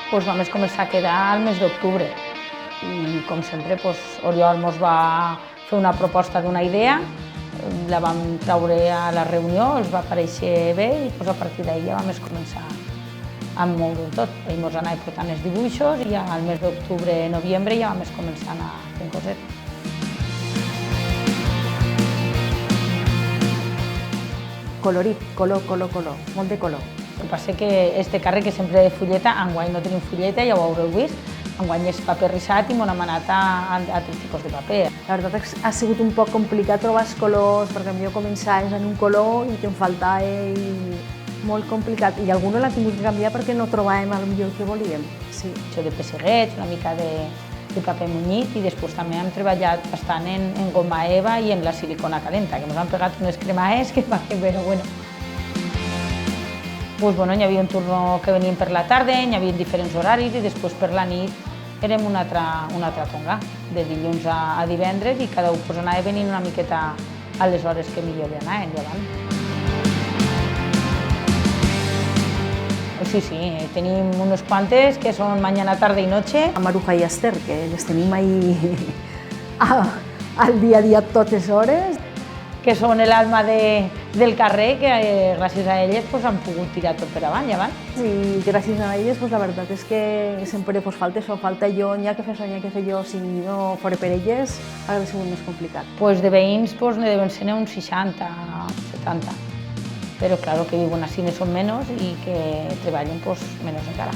Doncs vam començar a quedar al mes d'octubre i, com sempre, Oriol ens va fer una proposta d'una idea, la vam treure a la reunió, els va parèixer bé i a partir d'ahir ja vam començar a moure tot. Ell ens anava portant els dibuixos i al mes d'octubre-novembre ja vam començar a anar fent cosetes. Colorit, color, molt de color. El que passa és que este carrer, que sempre de fulleta, enguany no tenim fulleta, ja ho haureu vist, enguany és paper rissat i m'ho hem anat a altres tipus de paper. La veritat és que ha sigut un poc complicat trobar els colors, perquè potser començaves en un color i te'n faltava molt complicat. I alguna l'ha tingut que canviar perquè no trobàvem el que volíem. Sí. Això de pesseguets, una mica de paper munyit i després també hem treballat bastant en goma eva i en la silicona calenta, que ens han pegat unes cremaes que va que bueno. Hi havia un turno que venien per la tarda, hi havia diferents horaris i després per la nit érem una altra tonga, de dilluns a divendres i cada un anava venint una miqueta a les hores que millor li anaven llevant. Sí, tenim unes quantes que són mañana, tarde i noche. A Maruja i Esther, que les tenim ahí al dia a dia a totes hores. Que són l'alma del carrer, que gràcies a elles han pogut tirar tot per avant, llevant. I gràcies a elles la veritat és que sempre falta això, falta jo, n'hi ha que fer jo, si no fora per elles hauria sigut més complicat. De veïns ne deuen ser uns 60, 70, però clar, que viuen així són menys i que treballen menys encara.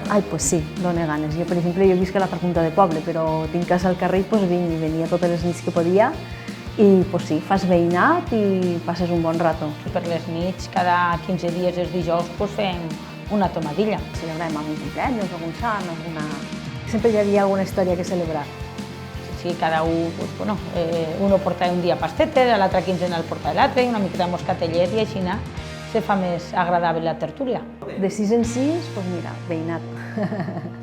Ai, pues sí, dona ganes. Jo, per exemple, jo visc a l'altra punta de poble, però tinc casa al carrer i venia totes les nits que podia i sí, fas veïnat i passes un bon rato. Per les nits, cada 15 dies, els dijous, fem una tomadilla. Celebrem algun cumpleaños, algun sant, sempre hi havia alguna història que celebrar. Sí, cada un, uno porta un dia pastetes, a l'altra quinzena el porta l'altre, una miqueta de moscatellet i així se fa més agradable la tertúlia. De 6 en 6, mira, veïnat.